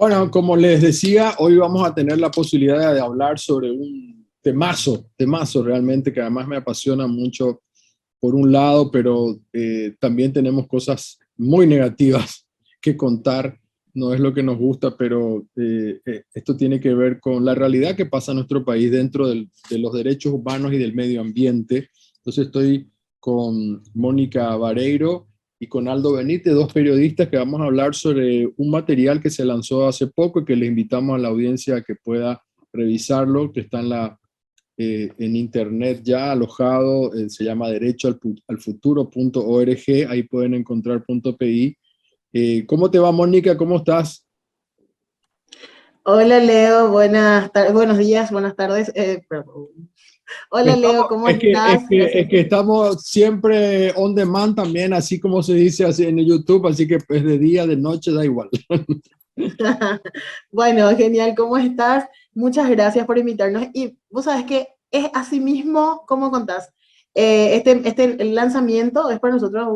Bueno, como les decía, hoy vamos a tener la posibilidad de hablar sobre un temazo realmente, que además me apasiona mucho por un lado, pero también tenemos cosas muy negativas que contar. No es lo que nos gusta, pero esto tiene que ver con la realidad que pasa en nuestro país dentro de los derechos humanos y del medio ambiente. Entonces estoy con Mónica Vareiro y con Aldo Benítez, dos periodistas que vamos a hablar sobre un material que se lanzó hace poco y que les invitamos a la audiencia a que pueda revisarlo, que está en internet ya alojado, se llama derechoalfuturo.org, ahí pueden encontrar .pi. ¿Cómo te va, Mónica? ¿Cómo estás? Hola Leo, buenos días, buenas tardes. Perdón. Hola Leo, ¿cómo estás? Es que estamos siempre on demand también, así como se dice así en YouTube, así que pues de día, de noche, da igual. Bueno, genial, ¿cómo estás? Muchas gracias por invitarnos. Y vos sabes que es así mismo, ¿cómo contás? El lanzamiento es para nosotros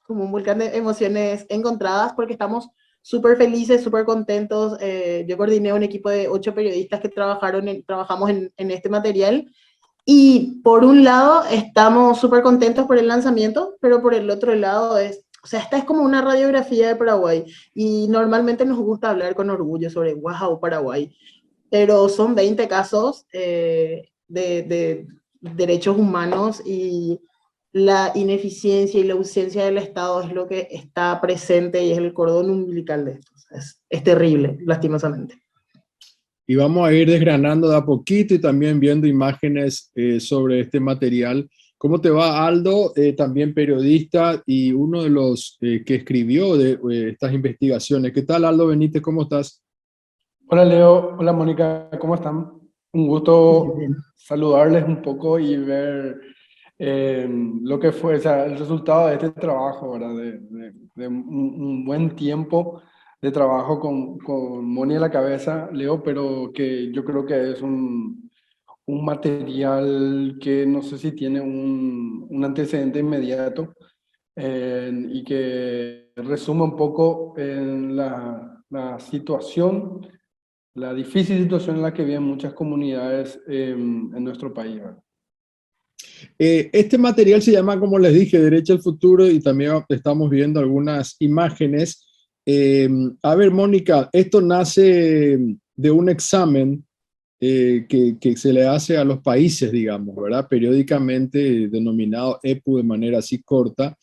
como un volcán de emociones encontradas porque estamos súper felices, súper contentos. Yo coordiné un equipo de 8 periodistas que trabajamos en este material. Y por un lado estamos súper contentos por el lanzamiento, pero por el otro lado o sea, esta es como una radiografía de Paraguay y normalmente nos gusta hablar con orgullo sobre wow, Paraguay, pero son 20 casos de derechos humanos y la ineficiencia y la ausencia del Estado es lo que está presente y es el cordón umbilical de esto. Es terrible, lastimosamente. Y vamos a ir desgranando de a poquito y también viendo imágenes sobre este material. ¿Cómo te va, Aldo? También periodista y uno de los que escribió estas investigaciones. ¿Qué tal, Aldo Benítez? ¿Cómo estás? Hola Leo, hola Mónica, ¿cómo están? Un gusto Bien. saludarles un poco y ver lo que fue, o sea, el resultado de este trabajo, ¿verdad? De un buen tiempo de trabajo con Moni a la cabeza, Leo, pero que yo creo que es un material que no sé si tiene un antecedente inmediato y que resume un poco la situación, la difícil situación en la que viven muchas comunidades en nuestro país, ¿verdad? Este material se llama, como les dije, Derecho al Futuro y también estamos viendo algunas imágenes. A ver, Mónica, esto nace de un examen que se le hace a los países, digamos, ¿verdad? Periódicamente denominado EPU de manera así corta.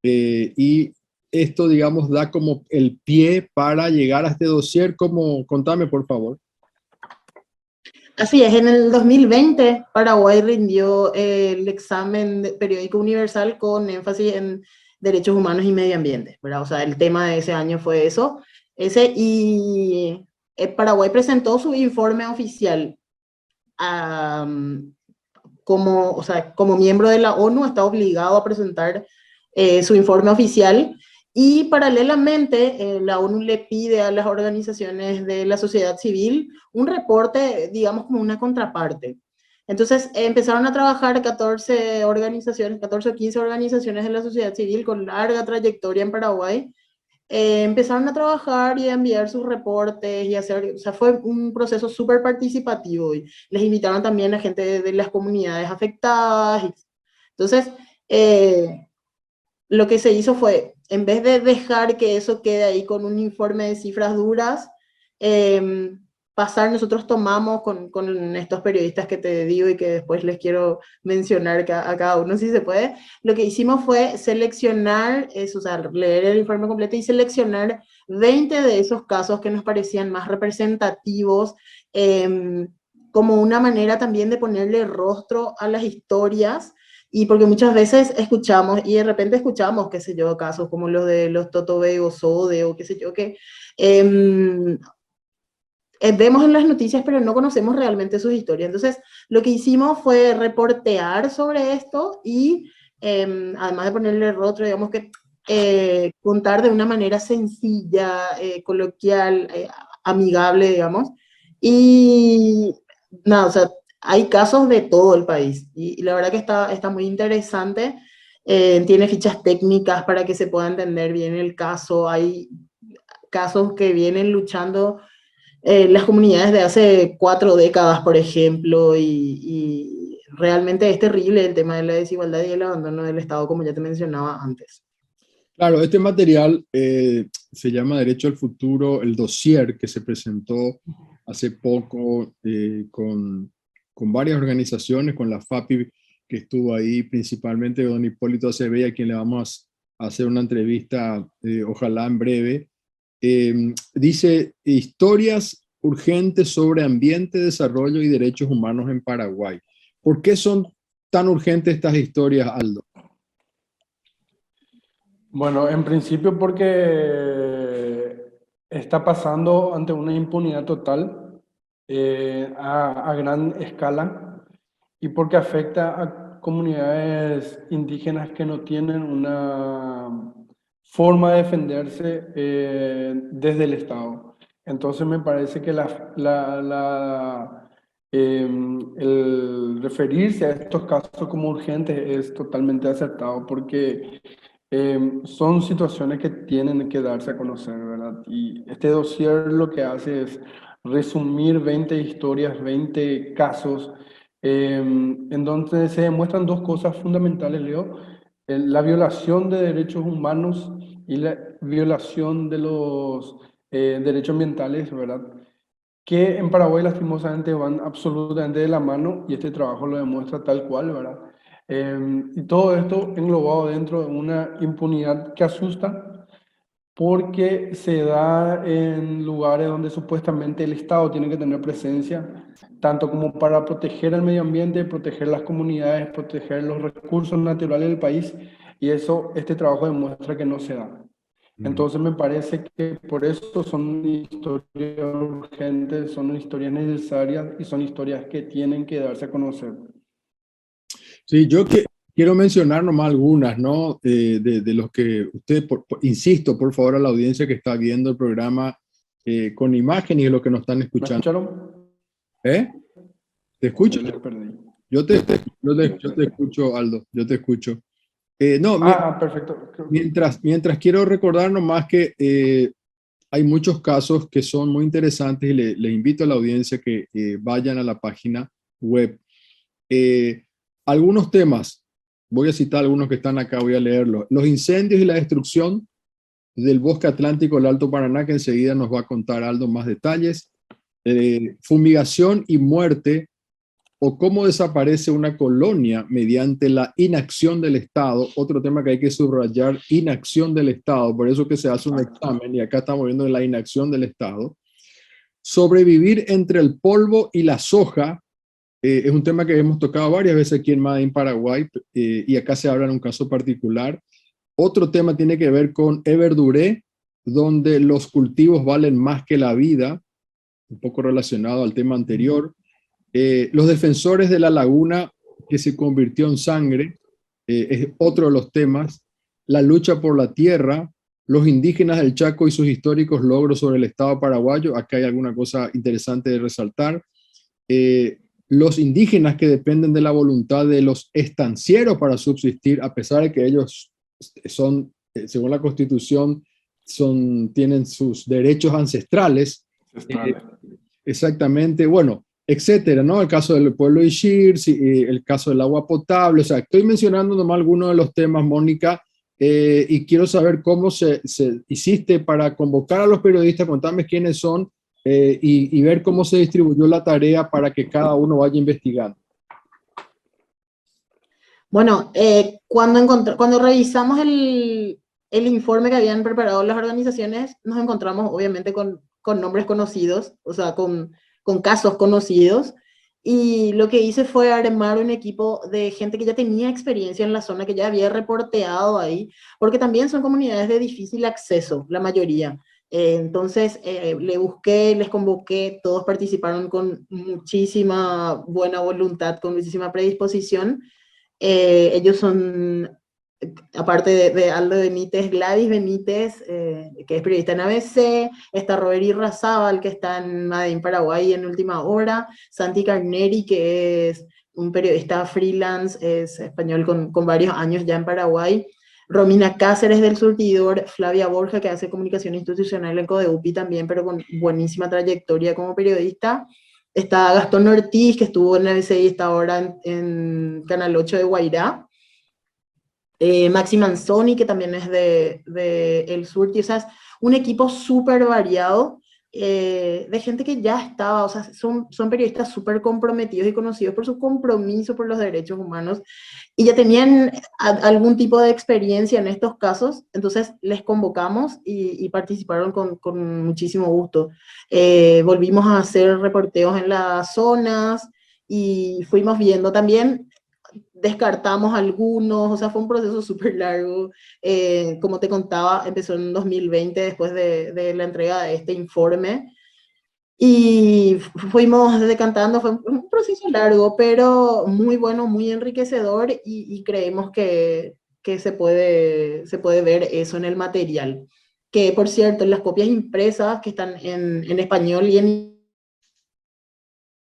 Y esto, digamos, da como el pie para llegar a este dossier. Contame, por favor. Así es, en el 2020 Paraguay rindió el examen periódico universal con énfasis en derechos humanos y medio ambiente, ¿verdad? O sea, el tema de ese año fue eso. Y Paraguay presentó su informe oficial um, o sea, como miembro de la ONU, está obligado a presentar su informe oficial y paralelamente la ONU le pide a las organizaciones de la sociedad civil un reporte, digamos, como una contraparte. Entonces empezaron a trabajar 14 organizaciones, 14 o 15 organizaciones de la sociedad civil con larga trayectoria en Paraguay, empezaron a trabajar y a enviar sus reportes y hacer, o sea, fue un proceso súper participativo y les invitaron también a gente de las comunidades afectadas. Entonces, eh, lo que se hizo fue, en vez de dejar que eso quede ahí con un informe de cifras duras, eh, nosotros tomamos con estos periodistas que te digo y que después les quiero mencionar a cada uno si se puede, lo que hicimos fue seleccionar, o sea, leer el informe completo y seleccionar 20 de esos casos que nos parecían más representativos, como una manera también de ponerle rostro a las historias y porque muchas veces escuchamos, y de repente escuchamos, qué sé yo, casos como los de los Totobe o Sode o qué sé yo, que vemos en las noticias, pero no conocemos realmente sus historias. Entonces, lo que hicimos fue reportear sobre esto y, además de ponerle rostro, digamos que contar de una manera sencilla, coloquial, amigable, digamos. Y nada, o sea, hay casos de todo el país y la verdad que está muy interesante. Tiene fichas técnicas para que se pueda entender bien el caso. Hay casos que vienen luchando las comunidades de hace 4 décadas, por ejemplo, y realmente es terrible el tema de la desigualdad y el abandono del Estado, como ya te mencionaba antes. Claro, este material se llama Derecho al Futuro, el dossier que se presentó hace poco con varias organizaciones, con la FAPI que estuvo ahí, principalmente don Hipólito Acevedo, a quien le vamos a hacer una entrevista, ojalá en breve. Dice, historias urgentes sobre ambiente, desarrollo y derechos humanos en Paraguay. ¿Por qué son tan urgentes estas historias, Aldo? Bueno, en principio porque está pasando ante una impunidad total a gran escala y porque afecta a comunidades indígenas que no tienen una forma de defenderse desde el Estado. Entonces me parece que el referirse a estos casos como urgentes es totalmente acertado porque son situaciones que tienen que darse a conocer, ¿verdad? Y este dossier lo que hace es resumir 20 historias, 20 casos, en donde se demuestran dos cosas fundamentales, Leo: la violación de derechos humanos y la violación de los derechos ambientales, ¿verdad? Que en Paraguay lastimosamente van absolutamente de la mano y este trabajo lo demuestra tal cual, ¿verdad? Y todo esto englobado dentro de una impunidad que asusta porque se da en lugares donde supuestamente el Estado tiene que tener presencia, tanto como para proteger el medio ambiente, proteger las comunidades, proteger los recursos naturales del país, y eso, este trabajo demuestra que no se da. Entonces me parece que por eso son historias urgentes, son historias necesarias y son historias que tienen que darse a conocer. Sí, quiero mencionar nomás algunas, ¿no? De los que usted, insisto, por favor, a la audiencia que está viendo el programa con imágenes y los que nos están ¿Me escuchando. escucharon? ¿Eh? ¿Te escucho? Yo les perdí. Yo te escucho, Aldo, yo te escucho. No, Perfecto. mientras quiero recordar nomás que hay muchos casos que son muy interesantes y les invito a la audiencia que vayan a la página web. Algunos temas, voy a citar algunos que están acá, voy a leerlos. Los incendios y la destrucción del bosque atlántico del Alto Paraná, que enseguida nos va a contar Aldo más detalles. Fumigación y muerte, o cómo desaparece una colonia mediante la inacción del Estado. Otro tema que hay que subrayar: inacción del Estado, por eso que se hace un examen, y acá estamos viendo la inacción del Estado. Sobrevivir entre el polvo y la soja, es un tema que hemos tocado varias veces aquí en Made in Paraguay, y acá se habla en un caso particular. Otro tema tiene que ver con Everduré, donde los cultivos valen más que la vida, un poco relacionado al tema anterior. Los defensores de la laguna que se convirtió en sangre, es otro de los temas. La lucha por la tierra, los indígenas del Chaco y sus históricos logros sobre el Estado paraguayo. Acá hay alguna cosa interesante de resaltar. Los indígenas que dependen de la voluntad de los estancieros para subsistir, a pesar de que ellos son, según la Constitución, tienen sus derechos ancestrales. Exactamente, bueno, etcétera, ¿no? El caso del pueblo Ishir, el caso del agua potable. O sea, estoy mencionando nomás algunos de los temas, Mónica, y quiero saber cómo se hiciste para convocar a los periodistas, contarme quiénes son, y ver cómo se distribuyó la tarea para que cada uno vaya investigando. Bueno, cuando revisamos el informe que habían preparado las organizaciones, nos encontramos obviamente con nombres conocidos, o sea, con casos conocidos, y lo que hice fue armar un equipo de gente que ya tenía experiencia en la zona, que ya había reporteado ahí, porque también son comunidades de difícil acceso, la mayoría. Entonces, les convoqué, todos participaron con muchísima buena voluntad, con muchísima predisposición. Ellos son, aparte de Aldo Benítez, Gladys Benítez, que es periodista en ABC, está Robert Irrazábal, que está en Made in Paraguay en Última Hora, Santi Carneri, que es un periodista freelance, es español con varios años ya en Paraguay, Romina Cáceres del Surtidor, Flavia Borja, que hace comunicación institucional en Codeupi también, pero con buenísima trayectoria como periodista. Está Gastón Ortiz, que estuvo en la BCI y está ahora en Canal 8 de Guairá. Maxi Manzoni, que también es de El Surti. O sea, es un equipo súper variado, de gente que ya estaba, o sea, son periodistas súper comprometidos y conocidos por su compromiso por los derechos humanos, y ya tenían algún tipo de experiencia en estos casos, entonces les convocamos y participaron con muchísimo gusto. Volvimos a hacer reporteos en las zonas y fuimos viendo también, descartamos algunos, o sea, fue un proceso súper largo. Como te contaba, empezó en 2020 después de la entrega de este informe y fuimos decantando, fue un proceso largo, pero muy bueno, muy enriquecedor y creemos que se puede ver eso en el material. Que por cierto, las copias impresas que están en español y en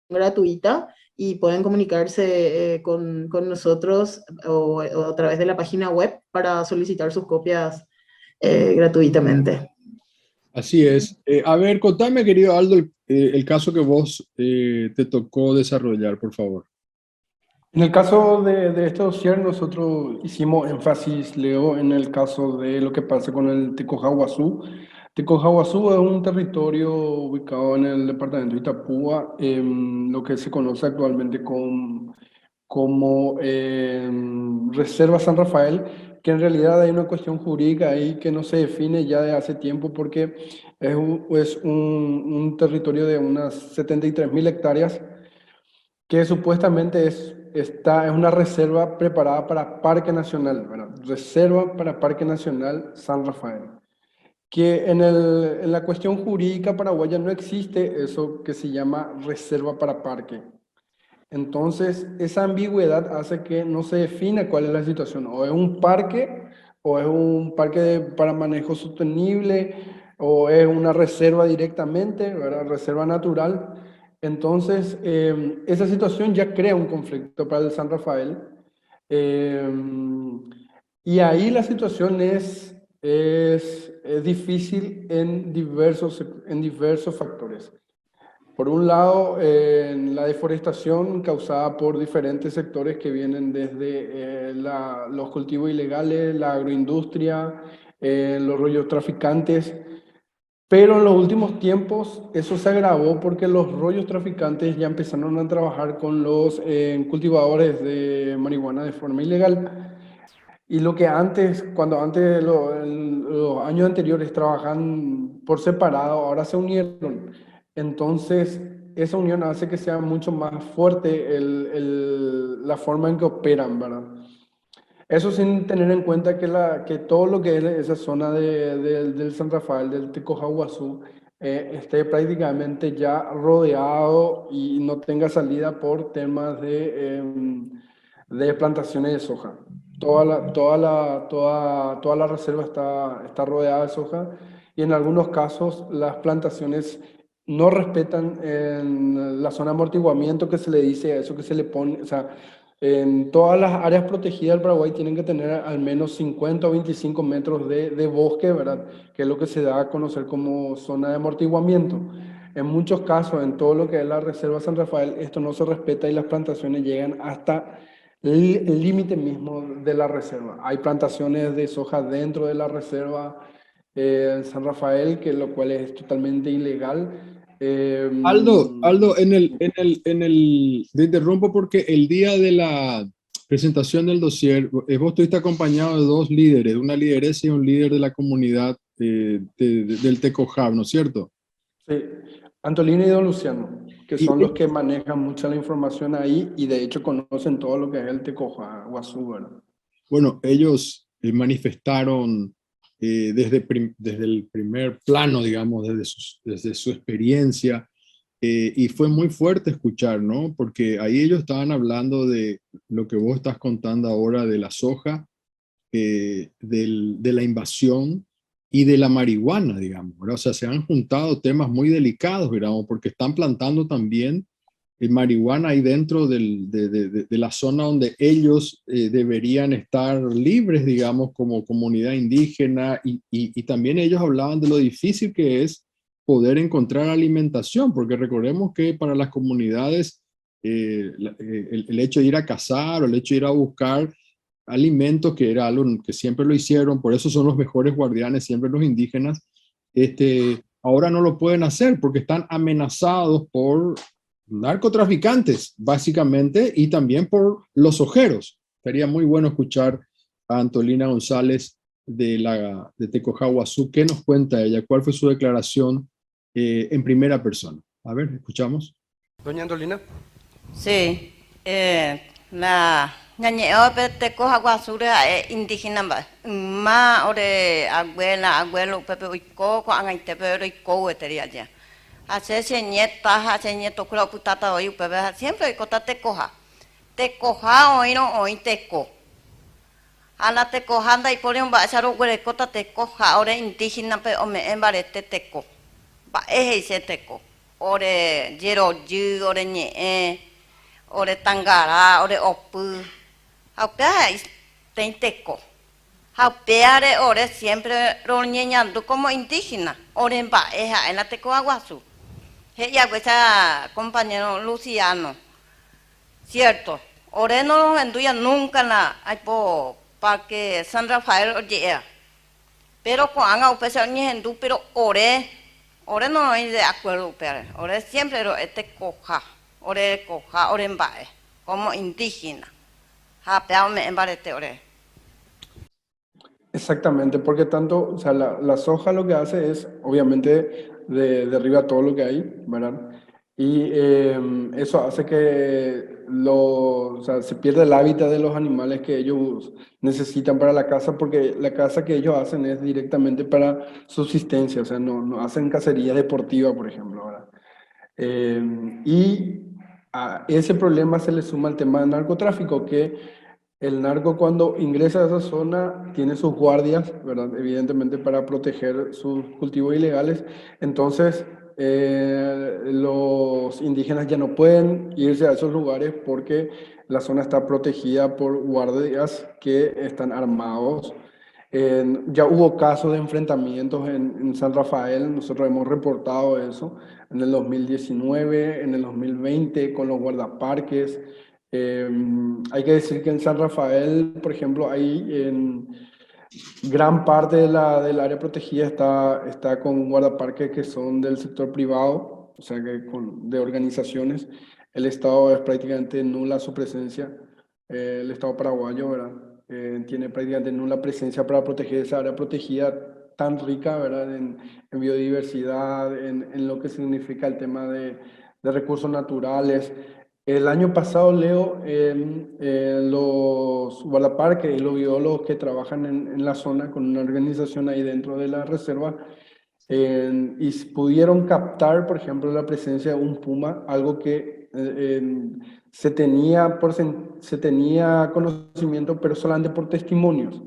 gratuita y pueden comunicarse con nosotros o a través de la página web para solicitar sus copias gratuitamente. Así es. A ver, contame, querido Aldo, el caso que vos te tocó desarrollar, por favor. En el caso de este dossier, nosotros hicimos énfasis, Leo, en el caso de lo que pasa con el Tecojaguazú. Tecojaguazú es un territorio ubicado en el departamento de Itapúa, lo que se conoce actualmente como Reserva San Rafael, que en realidad hay una cuestión jurídica ahí que no se define ya de hace tiempo porque es un territorio de unas 73.000 hectáreas que supuestamente es una reserva preparada para Parque Nacional, ¿verdad? Reserva para Parque Nacional San Rafael. Que en la cuestión jurídica paraguaya no existe eso que se llama reserva para parque. Entonces, esa ambigüedad hace que no se defina cuál es la situación. O es un parque, o es un parque para manejo sostenible, o es una reserva directamente, ¿verdad? Reserva natural. Entonces, esa situación ya crea un conflicto para el San Rafael. Eh, y ahí la situación es difícil en diversos factores. Por un lado, la deforestación causada por diferentes sectores que vienen desde los cultivos ilegales, la agroindustria, los rollos traficantes, pero en los últimos tiempos eso se agravó porque los rollos traficantes ya empezaron a trabajar con los cultivadores de marihuana de forma ilegal. Y lo que antes, cuando antes en los años anteriores trabajan por separado, ahora se unieron. Entonces, esa unión hace que sea mucho más fuerte la forma en que operan, ¿verdad? Eso sin tener en cuenta que todo lo que es esa zona del San Rafael, del Tecojaguazú, esté prácticamente ya rodeado y no tenga salida por temas de plantaciones de soja. Toda la reserva está rodeada de soja y en algunos casos las plantaciones no respetan la zona de amortiguamiento que se le dice a eso que se le pone, o sea, en todas las áreas protegidas del Paraguay tienen que tener al menos 50 o 25 metros de bosque, ¿verdad? Que es lo que se da a conocer como zona de amortiguamiento. En muchos casos, en todo lo que es la Reserva San Rafael, esto no se respeta y las plantaciones llegan hasta el límite mismo de la reserva. Hay plantaciones de soja dentro de la Reserva San Rafael, que lo cual es totalmente ilegal. Aldo, te interrumpo porque el día de la presentación del dossier, vos estuviste acompañado de dos líderes, una lideresa y un líder de la comunidad del Tecojab, ¿no es cierto? Sí, Antolino y Don Luciano, que Y, son los que manejan mucha la información ahí y de hecho conocen todo lo que es el Tecojaguazú, ¿verdad? bueno, ellos manifestaron desde el primer plano, digamos, desde su experiencia, y fue muy fuerte escuchar, ¿no? Porque ahí ellos estaban hablando de lo que vos estás contando ahora de la soja, de la invasión y de la marihuana, digamos, ¿verdad? O sea, se han juntado temas muy delicados, digamos, porque están plantando también marihuana ahí dentro de la zona donde ellos deberían estar libres, digamos, como comunidad indígena, y también ellos hablaban de lo difícil que es poder encontrar alimentación, porque recordemos que para las comunidades el hecho de ir a cazar o el hecho de ir a buscar alimentos, que era algo que siempre lo hicieron, por eso son los mejores guardianes siempre los indígenas, ahora no lo pueden hacer porque están amenazados por narcotraficantes, básicamente, y también por los ojeros. Sería muy bueno escuchar a Antolina González de Tecojaguazú. ¿Qué nos cuenta ella? ¿Cuál fue su declaración en primera persona? A ver, escuchamos. Doña Antolina. Sí, na ñañeo Tecojaguazú indígena ma ore abuelo pepe uiko ko angaite pero uiko eteria ya. Hace nieta, hace nieto creo putata hoy pepe siempre uiko tecoja hoy no hoy teco. Ana tecoja anda y por un basaro huerecota tecoja ore indígena pe ome embarete teco. Ba ese teco. Ore jero ju ore ñe ore tangara ore opu. Aunque tem teco. Aunque ore siempre roñeñando como indígena. Ore en baeja en la Tecojaguazú. Ella esa compañero Luciano. Cierto. Ore no enduya nunca na hay po parque San Rafael oye. Pero cuando a pesar ni pero ore no hay de acuerdo pero ore siempre ro tecoja. Ore coja ore en bae como indígena. Exactamente, porque tanto, o sea, la soja lo que hace es, obviamente, derriba todo lo que hay, ¿verdad? Y eso hace que o sea, se pierda el hábitat de los animales que ellos necesitan para la caza, porque la caza que ellos hacen es directamente para subsistencia, o sea, no hacen cacería deportiva, por ejemplo, ¿verdad? Y a ese problema se le suma el tema del narcotráfico, que el narco cuando ingresa a esa zona tiene sus guardias, ¿verdad? Evidentemente para proteger sus cultivos ilegales. Entonces, los indígenas ya no pueden irse a esos lugares porque la zona está protegida por guardias que están armados. Ya hubo casos de enfrentamientos en San Rafael, nosotros hemos reportado eso en el 2019, en el 2020 con los guardaparques. Hay que decir que en San Rafael, por ejemplo, hay gran parte del área protegida está con guardaparques que son del sector privado, o sea, que de organizaciones. El Estado es prácticamente nula su presencia. El Estado paraguayo, ¿verdad? Tiene prácticamente nula presencia para proteger esa área protegida tan rica, ¿verdad? En biodiversidad, en lo que significa el tema de recursos naturales. El año pasado, Leo, los guardaparques y los biólogos que trabajan en la zona con una organización ahí dentro de la reserva y pudieron captar, por ejemplo, la presencia de un puma, algo que se tenía conocimiento, pero solamente por testimonios.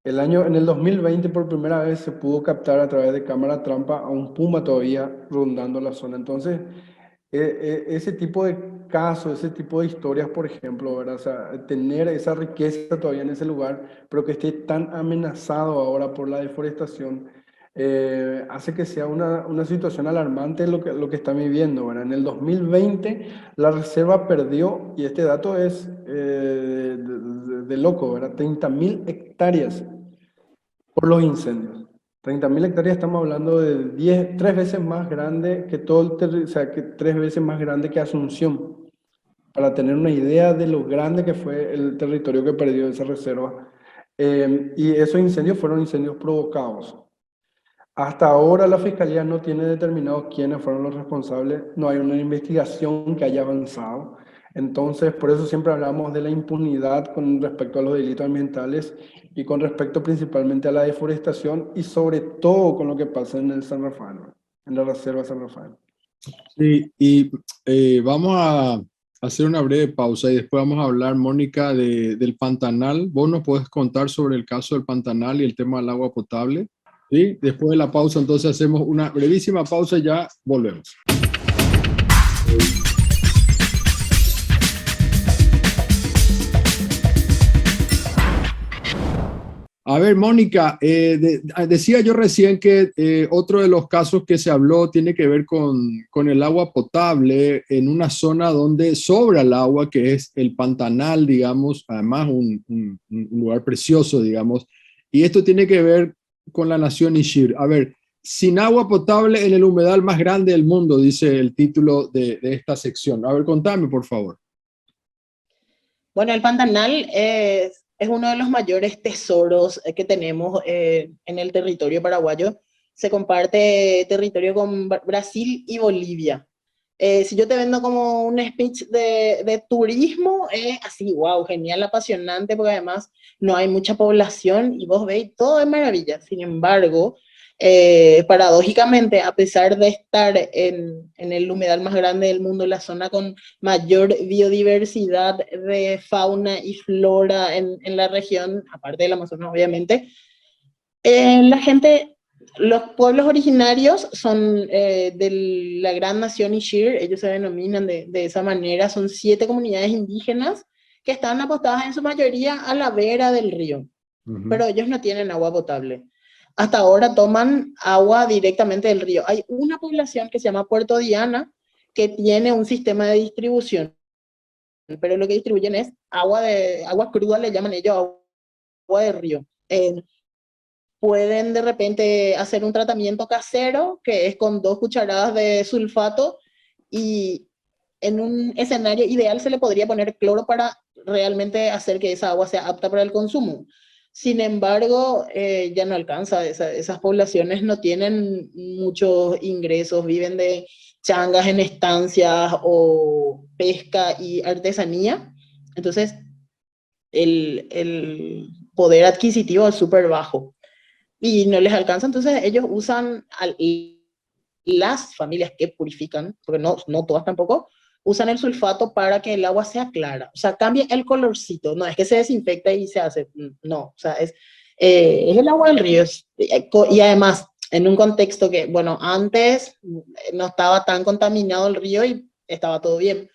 En el 2020, por primera vez, se pudo captar a través de cámara trampa a un puma todavía rondando la zona. Entonces, ese tipo de casos, ese tipo de historias, por ejemplo, ¿verdad? O sea, tener esa riqueza todavía en ese lugar, pero que esté tan amenazado ahora por la deforestación, hace que sea una situación alarmante lo que están viviendo, ¿verdad? En el 2020 la reserva perdió, y este dato es de loco, ¿verdad? 30.000 hectáreas por los incendios. 30.000 hectáreas, estamos hablando de 3 veces más grande que o sea, que 3 veces más grande que Asunción, para tener una idea de lo grande que fue el territorio que perdió esa reserva. Y esos incendios fueron incendios provocados. Hasta ahora la Fiscalía no tiene determinado quiénes fueron los responsables, no hay una investigación que haya avanzado. Entonces, por eso siempre hablamos de la impunidad con respecto a los delitos ambientales y con respecto principalmente a la deforestación y sobre todo con lo que pasa en el San Rafael, en la reserva San Rafael. Sí, y vamos a hacer una breve pausa y después vamos a hablar, Mónica, del Pantanal. ¿Vos nos podés contar sobre el caso del Pantanal y el tema del agua potable? ¿Sí? Después de la pausa, entonces hacemos una brevísima pausa y ya volvemos. A ver, Mónica, decía yo recién que otro de los casos que se habló tiene que ver con el agua potable en una zona donde sobra el agua, que es el Pantanal, digamos, además un lugar precioso, digamos, y esto tiene que ver con la nación Ishir. A ver, sin agua potable en el humedal más grande del mundo, dice el título de esta sección. A ver, contame, por favor. Bueno, el Pantanal es uno de los mayores tesoros que tenemos en el territorio paraguayo. Se comparte territorio con Brasil y Bolivia. Si yo te vendo como un speech de turismo, es así, wow, genial, apasionante, porque además no hay mucha población y vos veis, todo es maravilla. Sin embargo, paradójicamente, a pesar de estar en el humedal más grande del mundo, la zona con mayor biodiversidad de fauna y flora en la región, aparte del Amazonas, obviamente, la gente, los pueblos originarios son de la gran nación Ishir, ellos se denominan de esa manera, son 7 comunidades indígenas que están apostadas en su mayoría a la vera del río, pero ellos no tienen agua potable. Hasta ahora toman agua directamente del río. Hay una población que se llama Puerto Diana que tiene un sistema de distribución, pero lo que distribuyen es agua cruda, le llaman ellos agua de río. Pueden de repente hacer un tratamiento casero, que es con 2 cucharadas de sulfato, y en un escenario ideal se le podría poner cloro para realmente hacer que esa agua sea apta para el consumo. Sin embargo, ya no alcanza, esas poblaciones no tienen muchos ingresos, viven de changas en estancias o pesca y artesanía. Entonces, el poder adquisitivo es súper bajo y no les alcanza, entonces ellos usan las familias que purifican, porque no todas tampoco, usan el sulfato para que el agua sea clara, o sea, cambia el colorcito, no es que se desinfecta y se hace, no, o sea, es el agua del río, y además en un contexto que, bueno, antes no estaba tan contaminado el río y estaba todo bien,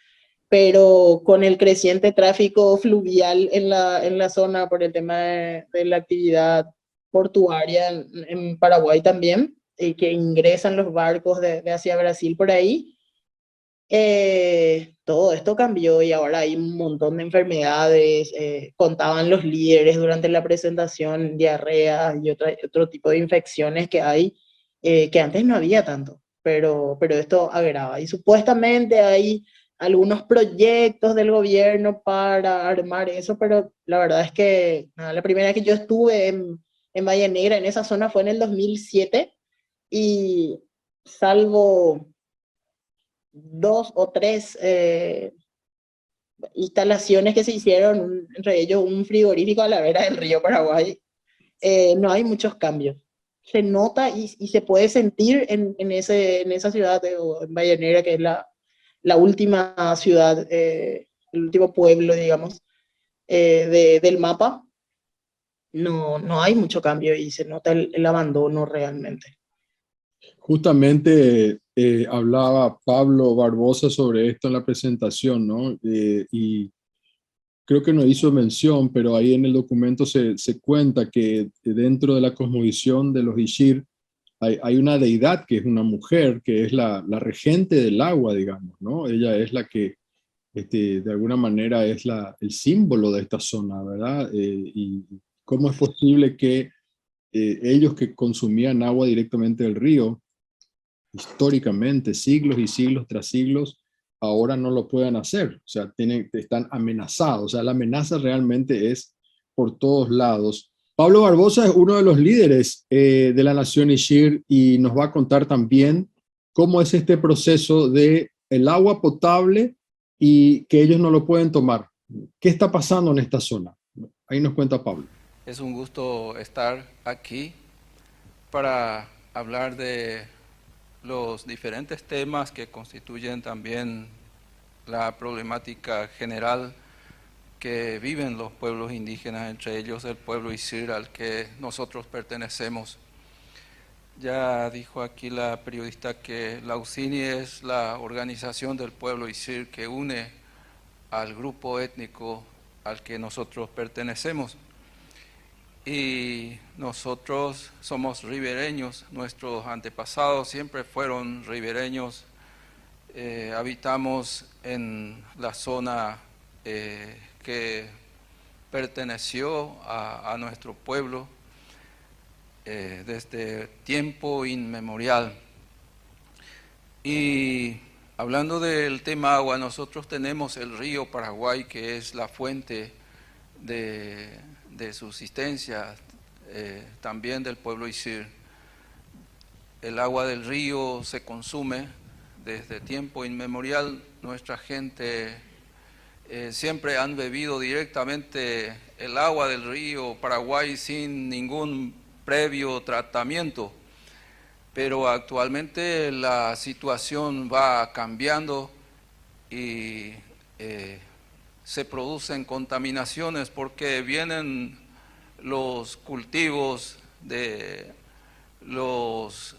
pero con el creciente tráfico fluvial en la zona por el tema de la actividad portuaria en Paraguay también, y que ingresan los barcos de hacia Brasil por ahí, todo esto cambió y ahora hay un montón de enfermedades. Contaban los líderes durante la presentación, diarrea y otro tipo de infecciones que hay, que antes no había tanto, pero esto agrava. Y supuestamente hay algunos proyectos del gobierno para armar eso, pero la verdad es que nada, la primera vez que yo estuve en Valle Negra, en esa zona, fue en el 2007 y salvo 2 o 3 instalaciones que se hicieron, entre ellos un frigorífico a la vera del río Paraguay, no hay muchos cambios. Se nota y se puede sentir en esa ciudad en Valle Negra, que es la última ciudad, el último pueblo, digamos, del mapa. No hay mucho cambio y se nota el abandono realmente. Justamente hablaba Pablo Barbosa sobre esto en la presentación, ¿no? Y creo que no hizo mención, pero ahí en el documento se cuenta que dentro de la cosmovisión de los Ishir hay una deidad que es una mujer, que es la regente del agua, digamos, ¿no? Ella es la que de alguna manera es el símbolo de esta zona, ¿verdad? Y cómo es posible que ellos que consumían agua directamente del río, históricamente, siglos y siglos tras siglos, ahora no lo puedan hacer. O sea, están amenazados. O sea, la amenaza realmente es por todos lados. Pablo Barbosa es uno de los líderes de la nación Ishir y nos va a contar también cómo es este proceso de el agua potable y que ellos no lo pueden tomar. ¿Qué está pasando en esta zona? Ahí nos cuenta Pablo. Es un gusto estar aquí para hablar de los diferentes temas que constituyen también la problemática general que viven los pueblos indígenas, entre ellos el pueblo Ishir al que nosotros pertenecemos. Ya dijo aquí la periodista que la UCINI es la organización del pueblo Ishir que une al grupo étnico al que nosotros pertenecemos. y nosotros somos ribereños, nuestros antepasados siempre fueron ribereños, habitamos en la zona que perteneció a nuestro pueblo desde tiempo inmemorial. Y hablando del tema agua, nosotros tenemos el río Paraguay, que es la fuente de subsistencia también del pueblo Isir. El agua del río se consume desde tiempo inmemorial. Nuestra gente siempre han bebido directamente el agua del río Paraguay sin ningún previo tratamiento. Pero actualmente la situación va cambiando y se producen contaminaciones porque vienen los cultivos de los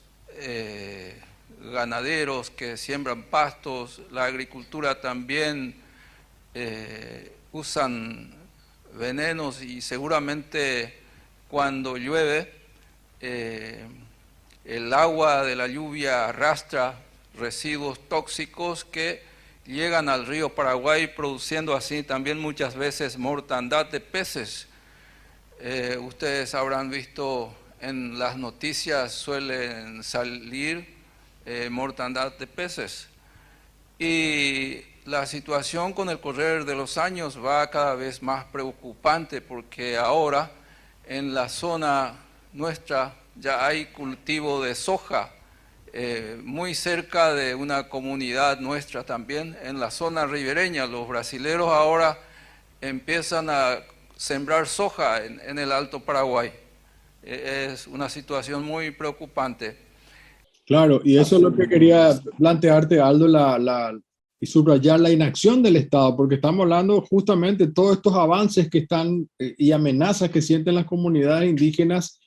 ganaderos que siembran pastos, la agricultura también usan venenos y seguramente cuando llueve el agua de la lluvia arrastra residuos tóxicos que llegan al río Paraguay, produciendo así también muchas veces mortandad de peces. Ustedes habrán visto en las noticias, suelen salir mortandad de peces. Y la situación con el correr de los años va cada vez más preocupante porque ahora en la zona nuestra ya hay cultivo de soja, muy cerca de una comunidad nuestra también, en la zona ribereña. Los brasileros ahora empiezan a sembrar soja en el Alto Paraguay. Es una situación muy preocupante. Claro, y eso es lo que quería plantearte, Aldo, y subrayar la inacción del Estado, porque estamos hablando justamente de todos estos avances que están y amenazas que sienten las comunidades indígenas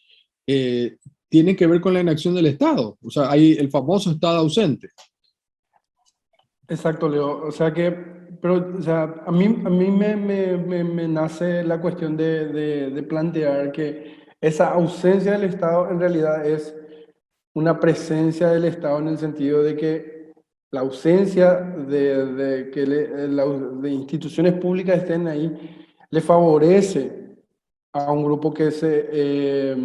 tienen que ver con la inacción del Estado. O sea, hay el famoso Estado ausente. Exacto, Leo. O sea que, pero, o sea, a mí me nace la cuestión de plantear que esa ausencia del Estado en realidad es una presencia del Estado en el sentido de que la ausencia de que de instituciones públicas estén ahí le favorece a un grupo que se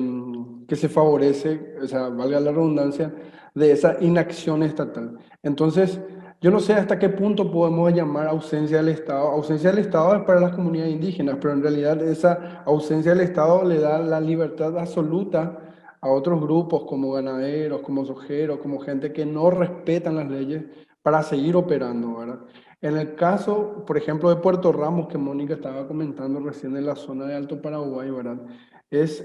favorece, o sea, valga la redundancia, de esa inacción estatal. Entonces, yo no sé hasta qué punto podemos llamar ausencia del Estado. Ausencia del Estado es para las comunidades indígenas, pero en realidad esa ausencia del Estado le da la libertad absoluta a otros grupos como ganaderos, como sojeros, como gente que no respetan las leyes para seguir operando, ¿verdad? En el caso, por ejemplo, de Puerto Ramos, que Mónica estaba comentando recién en la zona de Alto Paraguay, ¿verdad? Es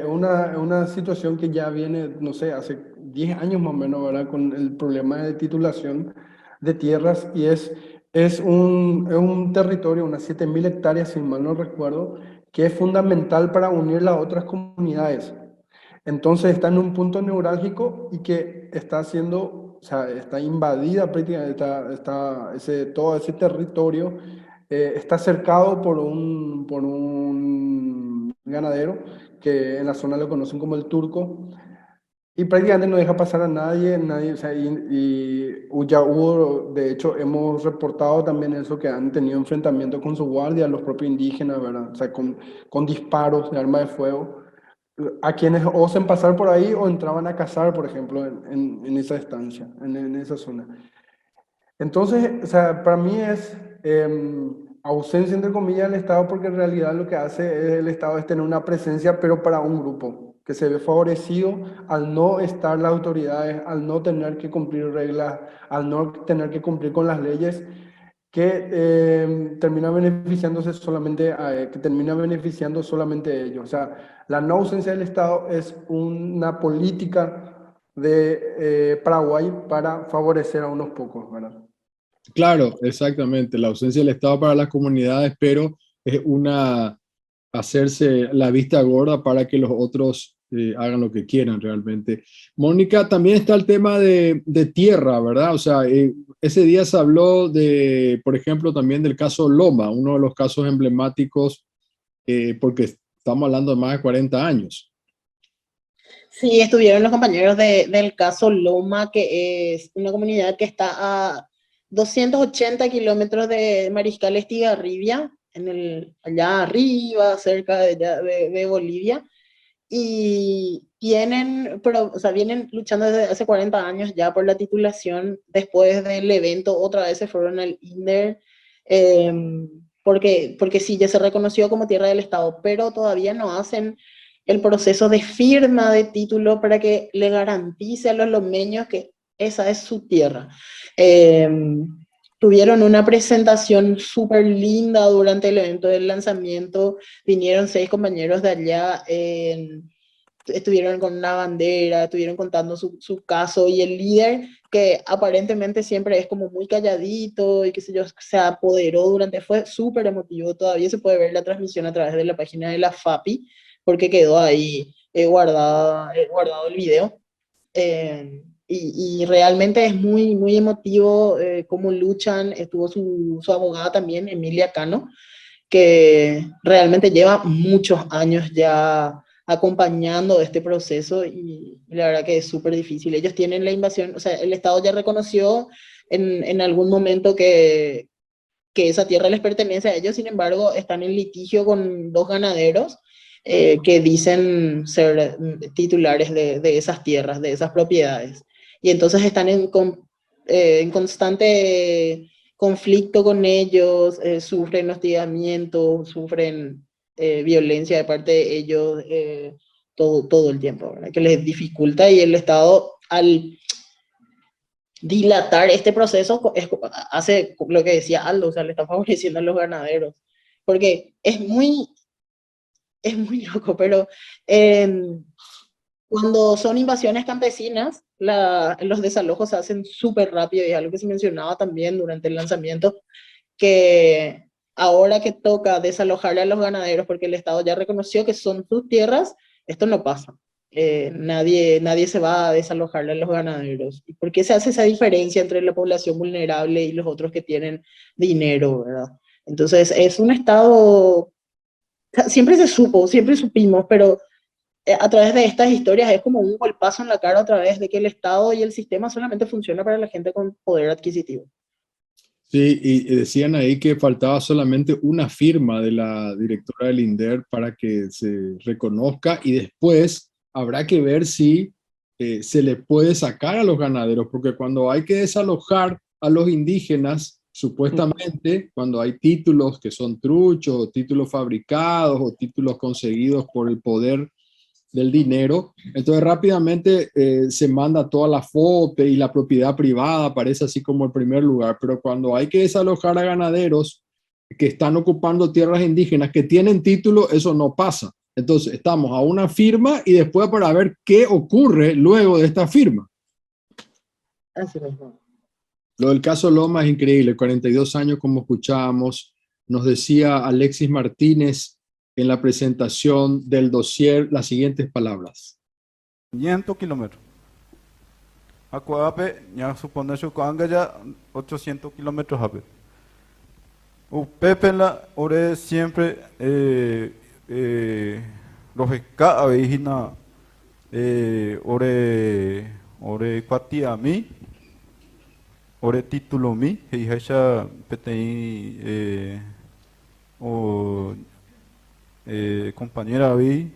una situación que ya viene, no sé, hace 10 años más o menos, ¿verdad? Con el problema de titulación de tierras y es un territorio, unas 7.000 hectáreas, si mal no recuerdo, que es fundamental para unirla a otras comunidades. Entonces está en un punto neurálgico y que está siendo, o sea, está invadida prácticamente, todo ese territorio está cercado por un ganadero que en la zona lo conocen como el Turco y prácticamente no deja pasar a nadie, o sea, y ya hubo, de hecho, hemos reportado también eso, que han tenido enfrentamientos con su guardia, los propios indígenas, ¿verdad? O sea, con disparos de arma de fuego a quienes osen pasar por ahí o entraban a cazar, por ejemplo, en esa estancia, en esa zona. Entonces, o sea, para mí es ausencia, entre comillas, del Estado, porque en realidad lo que hace el Estado es tener una presencia, pero para un grupo, que se ve favorecido al no estar las autoridades, al no tener que cumplir reglas, al no tener que cumplir con las leyes, que termina beneficiándose solamente que termina beneficiando solamente ellos. O sea, la no ausencia del Estado es una política de Paraguay para favorecer a unos pocos, ¿verdad? Claro, exactamente. La ausencia del Estado para las comunidades, pero es hacerse la vista gorda para que los otros hagan lo que quieran realmente. Mónica, también está el tema de tierra, ¿verdad? O sea, ese día se habló por ejemplo, también del caso Loma, uno de los casos emblemáticos, porque estamos hablando de más de 40 años. Sí, estuvieron los compañeros del caso Loma, que es una comunidad que está a 280 kilómetros de Mariscal Estigarribia, allá arriba, cerca de Bolivia. Y o sea, vienen luchando desde hace 40 años ya por la titulación. Después del evento, otra vez se fueron al INDER, eh, porque sí, ya se reconoció como tierra del Estado, pero todavía no hacen el proceso de firma de título para que le garantice a los lomeños que esa es su tierra. Eh, Tuvieron una presentación súper linda durante el evento del lanzamiento. Vinieron 6 compañeros de allá, estuvieron con una bandera, estuvieron contando su caso, y el líder, que aparentemente siempre es como muy calladito y qué sé yo, se apoderó fue súper emotivo. Todavía se puede ver la transmisión a través de la página de la FAPI, porque quedó ahí guardado el video. Y realmente es muy, muy emotivo cómo luchan. Estuvo su abogada también, Emilia Cano, que realmente lleva muchos años ya acompañando este proceso, y la verdad que es súper difícil. Ellos tienen la invasión, o sea, el Estado ya reconoció en algún momento que esa tierra les pertenece a ellos. Sin embargo, están en litigio con 2 ganaderos que dicen ser titulares de esas tierras, de esas propiedades. Y entonces están en constante conflicto con ellos, sufren hostigamiento, sufren violencia de parte de ellos todo el tiempo, ¿verdad? Que les dificulta, y el Estado, al dilatar este proceso, hace lo que decía Aldo, o sea, le está favoreciendo a los ganaderos, porque es muy loco, pero cuando son invasiones campesinas, los desalojos se hacen súper rápido, y es algo que se mencionaba también durante el lanzamiento, que ahora que toca desalojarle a los ganaderos porque el Estado ya reconoció que son sus tierras, esto no pasa. Nadie se va a desalojarle a los ganaderos. ¿Y por qué se hace esa diferencia entre la población vulnerable y los otros que tienen dinero, verdad? Entonces, es un Estado, siempre se supo, siempre supimos, pero a través de estas historias es como un golpazo en la cara otra vez de que el Estado y el sistema solamente funciona para la gente con poder adquisitivo. Sí, y decían ahí que faltaba solamente una firma de la directora del INDER para que se reconozca, y después habrá que ver si se le puede sacar a los ganaderos, porque cuando hay que desalojar a los indígenas, supuestamente, cuando hay títulos que son truchos, o títulos fabricados, o títulos conseguidos por el poder del dinero, entonces rápidamente se manda toda la foto, y la propiedad privada aparece así como el primer lugar. Pero cuando hay que desalojar a ganaderos que están ocupando tierras indígenas que tienen título, eso no pasa. Entonces estamos a una firma, y después para ver qué ocurre luego de esta firma. Así mismo. Lo del caso Loma es increíble, 42 años como escuchábamos. Nos decía Alexis Martínez en la presentación del dossier las siguientes palabras. 500 kilómetros. Acuape, ya supone su cuanga ya 800 kilómetros. Pepe la ore siempre los esca avejina ore cuatia mi ore título mi y ella petei o compañera vi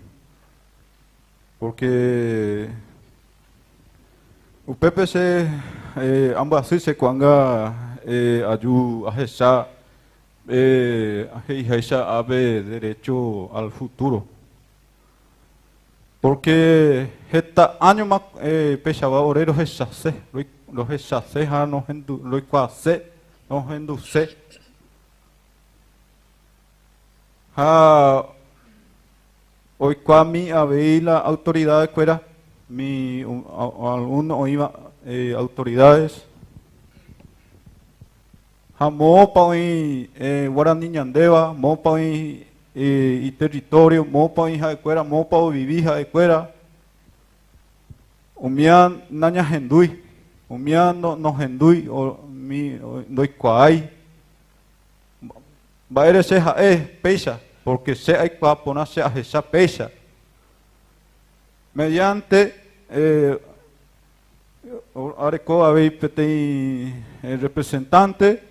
porque Pepe se ambas se cuanga ayu ajesha ajesha ave derecho al futuro, porque esta año más pechaba oreros echase los echase a no hendu lo cuase no henduce hoy cuami había la autoridad de cuera mi alguno oiba autoridades mopa hoy guarani ñandeva mopa hoy y territorio mopa hoy de cuera mopa o vivija de cuera umian naña hendui umian no hendui o mi doy cuai va a ser peisa porque se hay cuapona se hace esa pesa. Mediante areco habéis el representante,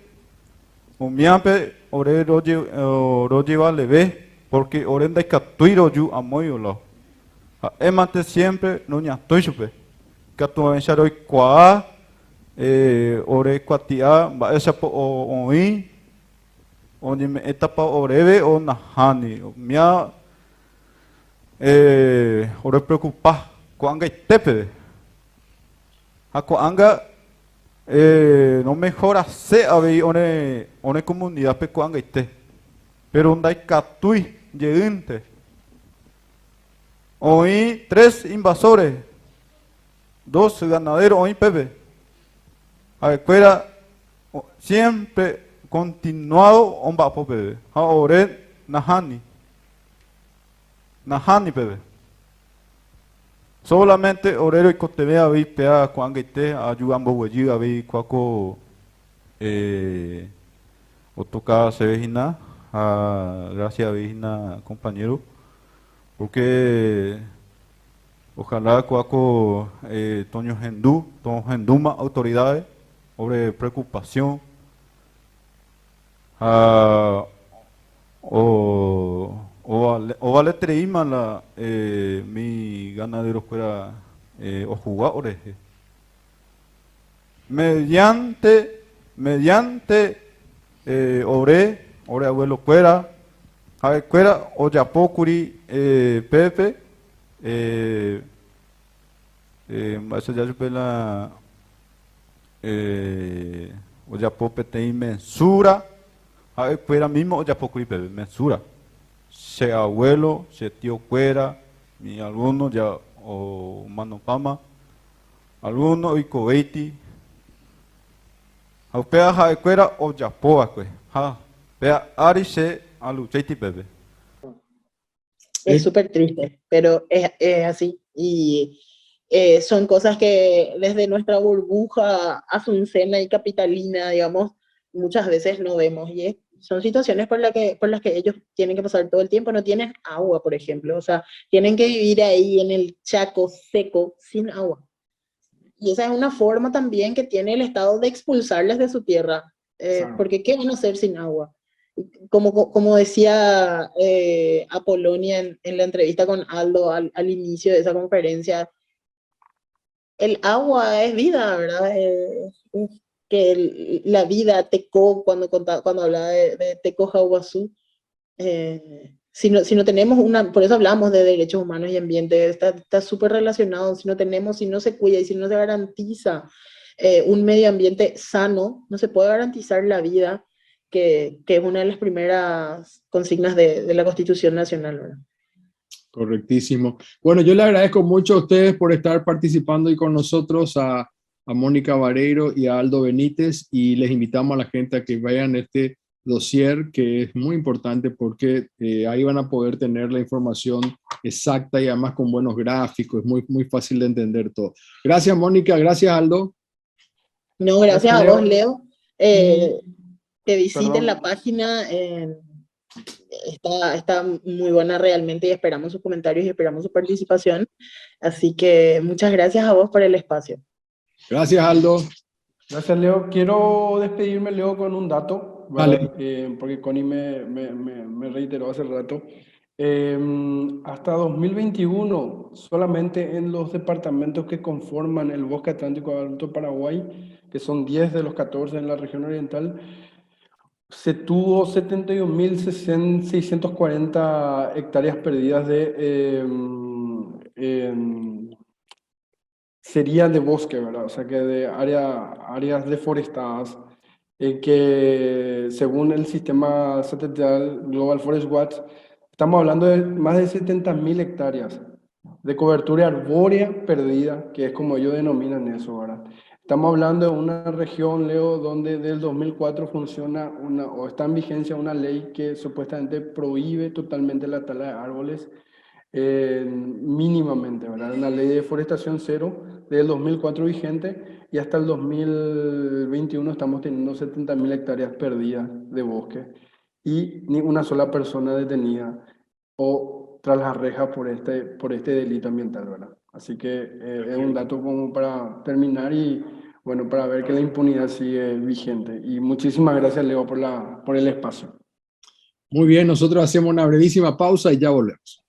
miampe ore roji vale ve, porque orenda y captuiro yu amoyolo. Emante siempre no ña estoy supe. Catuan sharoi qua, ore quatia, ba esa po oi, onde me etapa oreve o nahani. Mia ore preocupar com anga tepe. A com anga no mejora se ave one comunidad pe com anga te. Pero ondai catui yeinte. Hoy 3 invasores, 2 ganaderos, hoy Pepe. A escuela siempre continuado omba Pepe. Ahora Nahani. Nahani Pepe. Solamente orero y cotevea vi pea cuando te ayudando huelli a vi cuaco otoca se vejina gracias vejina compañero. Porque ojalá cuaco Toño Genduma autoridades sobre preocupación o vale treima la mi ganadero fuera o jugadores mediante ore abuelo fuera a escuela o yapocuri Pepe eso ya supe la o yapope te mensura a escuela mismo o yapocuri Pepe mensura se abuelo se tío fuera ni alguno ya o mano pama alguno y coeti a pea a escuela o yapoa pues ha pea arise a lucheti Pepe. Es súper triste, pero es así. Y son cosas que desde nuestra burbuja asuncena y capitalina, digamos, muchas veces no vemos. Y son situaciones por las que ellos tienen que pasar todo el tiempo. No tienen agua, por ejemplo. O sea, tienen que vivir ahí en el Chaco seco, sin agua. Y esa es una forma también que tiene el Estado de expulsarles de su tierra. Porque ¿qué van a hacer sin agua? Como decía Apolonia en la entrevista con Aldo al inicio de esa conferencia, el agua es vida, ¿verdad? La vida, Teco, cuando hablaba de Teco Jauazú, si no tenemos por eso hablamos de derechos humanos y ambiente, está súper relacionado. Si no se cuida y si no se garantiza un medio ambiente sano, no se puede garantizar la vida, que es una de las primeras consignas de la Constitución Nacional, ¿verdad? Correctísimo. Bueno, yo le agradezco mucho a ustedes por estar participando y con nosotros, a Mónica Vareiro y a Aldo Benítez, y les invitamos a la gente a que vayan a este dossier, que es muy importante porque ahí van a poder tener la información exacta y además con buenos gráficos, es muy fácil de entender todo. Gracias, Mónica. Gracias, Aldo. No, gracias a vos, Leo. Que visiten Perdón. la página. Está muy buena realmente y esperamos sus comentarios y esperamos su participación. Así que muchas gracias a vos por el espacio. Gracias, Aldo. Gracias, Leo. Quiero despedirme, Leo, con un dato, ¿verdad? Vale. Porque Connie me reiteró hace rato. Hasta 2021, solamente en los departamentos que conforman el Bosque Atlántico de Alto Paraguay, que son 10 de los 14 en la región oriental, se tuvo 71.640 hectáreas perdidas serían de bosque, ¿verdad? O sea, que de áreas deforestadas, que según el sistema satelital Global Forest Watch, estamos hablando de más de 70.000 hectáreas de cobertura arbórea perdida, que es como ellos denominan eso, ¿verdad? Estamos hablando de una región, Leo, donde desde el 2004 funciona o está en vigencia una ley que supuestamente prohíbe totalmente la tala de árboles, mínimamente, ¿verdad? Una ley de deforestación cero desde el 2004 vigente, y hasta el 2021 estamos teniendo 70.000 hectáreas perdidas de bosque. y ni una sola persona detenida o tras las rejas por este delito ambiental, ¿verdad? Así que es un dato como para terminar y bueno, para ver que la impunidad sigue vigente. Y muchísimas gracias, Leo, por el espacio. Muy bien, nosotros hacemos una brevísima pausa y ya volvemos.